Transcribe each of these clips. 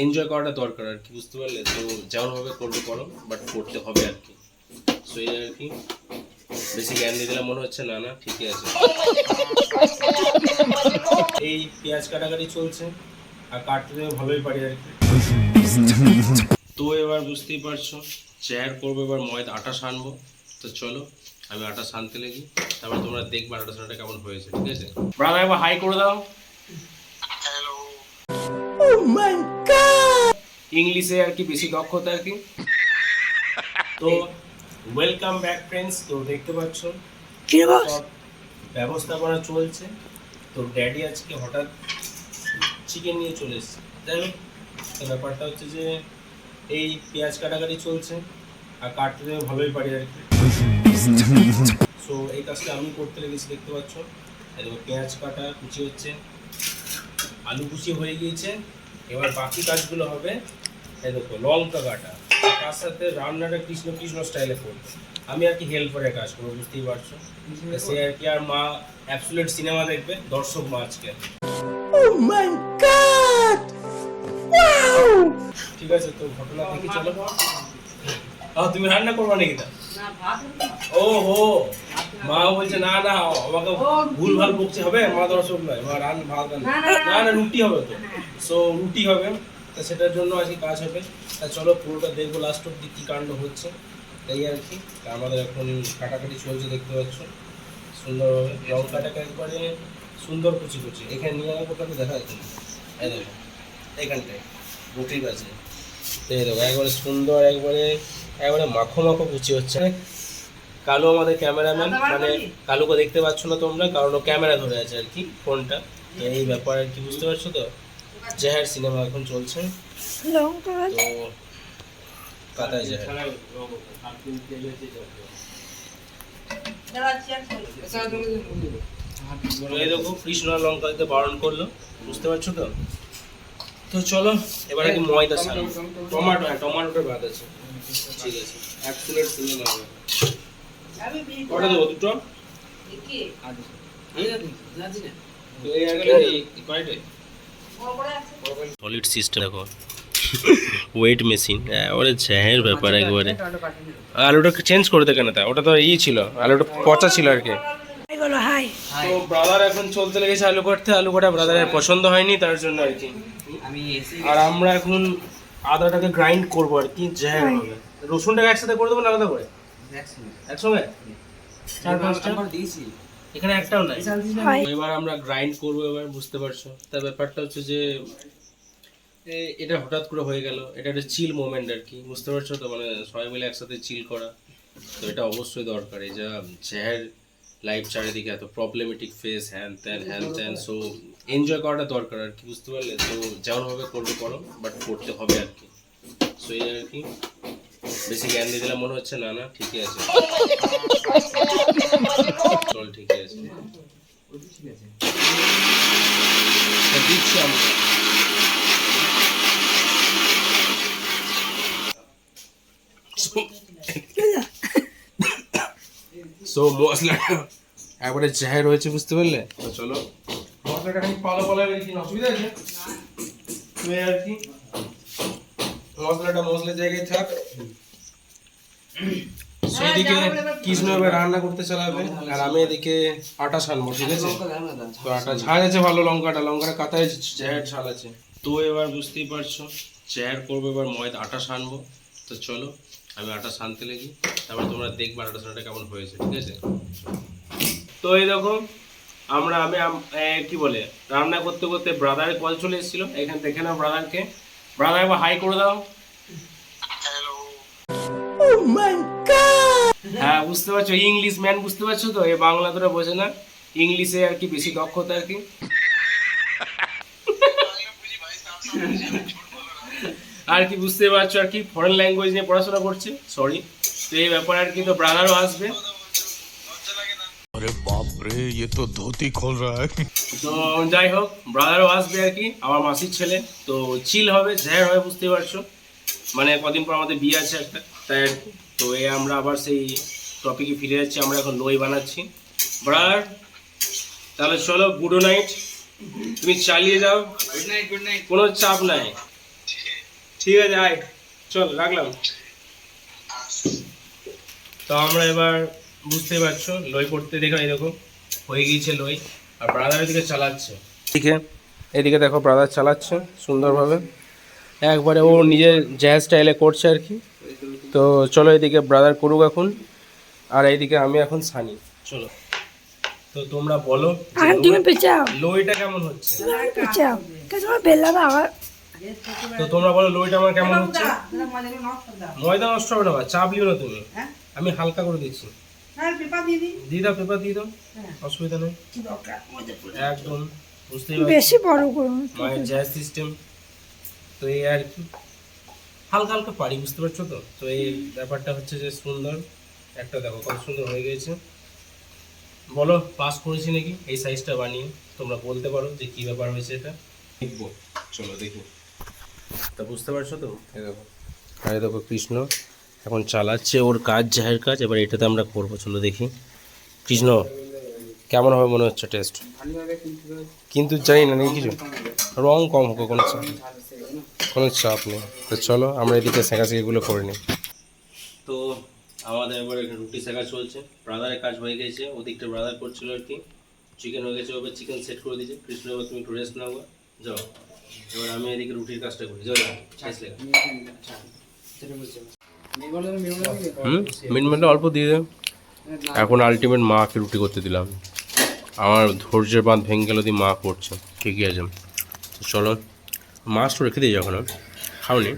Enjoy করাটা দরকার আর কি, বুঝতে পারলে? তো যেমনভাবে করবে করো, বাট করতে হবে আর কি। সো এই আর কি, বেশি জ্ঞান দিয়ে দিলাম মনে হচ্ছে। না না, ঠিকই আছে। এই পেঁয়াজ কাটাকাটি চলছে, আর কাটতে ভালোই পারি আর কি। তো এবার বুঝতেই পারছো, চেয়ার করবো এবার ময়দা আটা সানবো। তো চলো আমি আটা সানতে লেগে, তারপর তোমরা দেখবে আটা সানাটা কেমন হয়েছে, ঠিক আছে? ব্রাদার একবার হাই করে দাও। ইংলিশে আর কি বেশি দক্ষতা আর কি। তো ওয়েলকাম ব্যাক ফ্রেন্ডস। তো দেখতে পাচ্ছ সব ব্যবস্থাপনা চলছে। তো ড্যাডি আজকে হঠাৎ চিকেন নিয়ে চলে এসেছে। যাই হোক, তো ব্যাপারটা হচ্ছে যে এই পেঁয়াজ কাটাকাটি চলছে, আর কাটতে ভালোই পারি আর কি। সো এই কাজটা আমি করতে লেগেছি, দেখতে পাচ্ছ। দেখো পেঁয়াজ কাটা কুচি হচ্ছে, আলু কুচি হয়ে গিয়েছে। এবার বাকি কাজগুলো হবে এই দেখো লঙ্কা কাটা, তার সাথে রান্নাটা কৃষ্ণ কৃষ্ণ স্টাইলে করবো। আমি আর কি হেল্পারের কাজ করবো, বুঝতেই পারছো। সে আর কি, আর মা অ্যাবসলিউট সিনেমা দেখবে, দর্শক মা আজকে। ঠিক আছে, তো ঘটনা দেখি চলো। তুমি রান্না করবা নাকি? তা ও হো, মা বলছে না না, আমাকে ভুল ভাল বকছে, হবে মা দর্শক নয়, মা ভাত না না রুটি হবে। তো সো রুটি হবে, তা সেটার জন্য আজকে কাজ হবে। তা চলো পুরোটা দেখবো লাস্ট অব্দি কী কাণ্ড হচ্ছে, তাই আর কি। তা আমাদের এখন কাটাকাটি চলছে, দেখতে পাচ্ছ সুন্দরভাবে। লঙ্কাটাকে একবারে সুন্দর কুচি কুচি এখানে নিয়ে যাবো, কোথাও দেখা যাচ্ছে এই দেখো এইখানটায় রুটির কাছে। এই দেখো একবারে সুন্দর, একবারে একবারে মাখো মাখো কুচি হচ্ছে। কালু আমাদের ক্যামেরাম্যান, মানে কালুকে দেখতে পাচ্ছ না তোমরা, কারণ ও ক্যামেরা ধরে আছে আর কি, ফোনটা। তো এই ব্যাপার আর কি, বুঝতে পারছো তো। জেহার সিনেমা এখন চলছে, তো কাতায় জেহার। এই দেখো কৃষ্ণ লঙ্কা দিতে বারণ করলো, বুঝতে পারছো তো। তো চলো এবার কি ময়দা সারা, টমেটো, হ্যাঁ টমেটোটা বাদ আছে, ঠিক আছে। অ্যাবসলিউট সিনেমা হবে। কটা দেবো? দুটো। সলিড সিস্টেম দেখো, ওয়েট মেশিন, ওরে জ্যাহের ব্যাপার একবারে। আলুটা চেঞ্জ করে দে কেন? তা ওটা তো ই ছিল, আলুটা পচা ছিল আর কি। তো ব্রাদার এখন চলতে লেগেছে আলু কাটতে। আলু কাটা ব্রাদারের পছন্দ হয়নি, তার জন্য আর কি। আর আমরা এখন আদাটাকে গ্রাইন্ড করবো আর কি, জ্যাহের হবে। রসুনটাকে একসাথে করে দেবো না আলাদা করে? একসঙ্গে চার পাঁচটা দিয়েছি, এখানে একটাও নাই। এবার আমরা গ্রাইন্ড করবো, এবার বুঝতে পারছো। তার ব্যাপারটা হচ্ছে যে এটা হঠাৎ করে হয়ে গেল, এটা একটা চিল মোমেন্ট আর কি, বুঝতে পারছো তো। মানে সবাই মিলে একসাথে চিল করা, তো এটা অবশ্যই দরকার। এই যা জ্যাহের লাইফ চারিদিকে এত প্রবলেমেটিক ফেস, হ্যান ত্যান হ্যান ত্যান। সো এনজয় করাটা দরকার আর কি, বুঝতে পারলে? তো যেমনভাবে করবে করো, বাট করতে হবে আর কি। সো এই আর কি, বেশি জ্ঞান দিয়ে দিলাম মনে হচ্ছে। না না, ঠিকই আছে, চল ঠিকই আছে, দিচ্ছি আমরা। সো মশলাটা একবারে জাহের হয়েছে, বুঝতে পারলে? তো চলো মশলাটা খালি পালো পালো রেখে, অসুবিধা আছে তুমি আর কি। মশলাটা মশলার জায়গায় থাক। সেইদিকে কৃষ্ণ এবার রান্না করতে চালাবে, আর আমি এদিকে আটা ছানবো, ঠিক আছে? তো আটা ঝাল আছে ভালো, লঙ্কাটা কাতায় জাহের ঝাল আছে। তো এবার বুঝতেই পারছো, চেয়ার করবো এবার ময়দা আটা সানবো। তো চলো আমি আটা সানতে লেগে, তারপর তোমরা দেখবে আটা সানাটা কেমন হয়েছে, ঠিক আছে? তো এই দেখো আমি কি বলে, রান্না করতে করতে ব্রাদারের কল চলে এসেছিল। এখানে দেখে নাও ব্রাদারকে। ব্রাদার একবার হাই করে দাও। হ্যাঁ বুঝতে পারছো, ইংলিশ ম্যান, বুঝতে পারছো তো। এই বাংলা তোরা বোঝে না, ইংলিশে আর কি বেশি দক্ষতা আর কি। আর কি বুঝতে পারছো, আর কি ফরেন ল্যাঙ্গুয়েজ নিয়ে পড়াশোনা করছে, সরি। তো এই ব্যাপার আর কি, তো ব্রাদারও আসবে। अरे बाप रे, ये तो धोती खोल रहा है। তো যাই হোক, ব্রাদারও আসবে আর কি, আমার মাসির ছেলে। তো চিল হবে, ঝ্যার হবে, বুঝতে পারছো। মানে কদিন পর আমাদের বিয়ে আছে একটা, তাই আর কি। তো এই আমরা আবার সেই টপিকে ফিরে যাচ্ছি, আমরা এখন লই বানাচ্ছি। ব্রাদার তাহলে চলো, গুড নাইট, তুমি চালিয়ে যাও, কোনো চাপ নাই। ঠিক আছে আয়, চল রাখলাম। তো আমরা এবার বুঝতেই পারছো লই করতে দেখো, এই দেখো হয়ে গিয়েছে লই, আর ব্রাদার এদিকে চালাচ্ছে। ঠিক আছে, এদিকে দেখো ব্রাদার চালাচ্ছে সুন্দরভাবে, একবারে ও নিজের জ্যাজ স্টাইলে করছে আর কি। তো চলো এদিকে ব্রাদার করুক এখন, আর এইদিকে আমি এখন ছানি। চলো, তো তোমরা বলো লইটা কেমন হচ্ছে। তো তোমরা বলো লইটা আমার কেমন হচ্ছে। ময়দা নষ্ট হবে না, চাপ লিও না তুমি, আমি হালকা করে দিচ্ছি। দিয়ে দাও, পেপার দিয়ে দাও, অসুবিধা নেই একদম। বুঝতেই বেশি বড় করুন, মায়ের জ্যাজ সিস্টেম। তো এই আর কি হালকা হালকা পারি, বুঝতে পারছো তো। তো এই ব্যাপারটা হচ্ছে যে সুন্দর একটা, দেখো কত সুন্দর হয়ে গেছে। বলো পাস করেছি নাকি এই সাইজটা বানিয়ে, তোমরা বলতে পারো যে কী ব্যাপার হয়েছে এটা। দেখবো, চলো দেখি। তা বুঝতে পারছো তো, এই দেখো, আর এই দেখো কৃষ্ণ এখন চালাচ্ছে ওর কাজ, জাহের কাজ। এবার এটাতে আমরা করবো, চলো দেখি। কৃষ্ণ কেমন হবে মনে হচ্ছে টেস্ট? কিন্তু জানি না নাকি কিছু রং কম হোক, কোনো চাপ নেই। তো চলো আমরা এদিকে সেঁকাশেঁকিগুলো করে নিই। তো আমাদের এবার একটা রুটি শেখা চলছে, ব্রাদারের কাজ হয়ে গেছে, ওদিকটা ব্রাদার করছিল আর কি। চিকেন হয়ে গেছে, ওবার চিকেন সেট করে দিয়েছে। কৃষ্ণ এবার তুমি একটু রেস্ট নাও, যাও। এবার আমি এদিকে রুটির কাজটা করি, যাও মিটমেটটা অল্প দিয়ে দেব। এখন আলটিমেট মাকে রুটি করতে দিলাম, আমার ধৈর্যের বাঁধ ভেঙে গেল, দিয়ে মা করছে। ঠিকই আছে, তো চলো। মাছ তো রেখে দিই যখন খাওনি,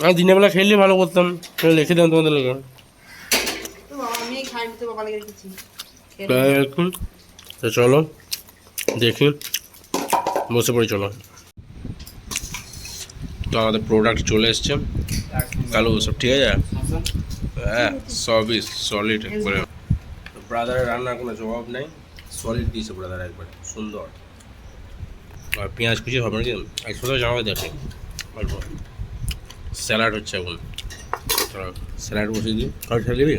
আমি দিনের বেলা খেললে ভালো করতাম, রেখে দিলাম তোমাদের লোক। তো চলো দেখি, বসে পড়ি চলো। তো আমাদের প্রোডাক্ট চলে এসছে, কালু সব ঠিক আছে, হ্যাঁ সবই সলিড একবারে। ব্রাদারের রান্নার কোনো জবাব নেই, সলিড দিয়েছে ব্রাদার একবারে সুন্দর। আর পেঁয়াজ কুচি হবে নাকি একসাথে জামাই দেখে অল্প। স্যালাড হচ্ছে এখন, স্যালাড বসিয়ে দিই। কালু দিবি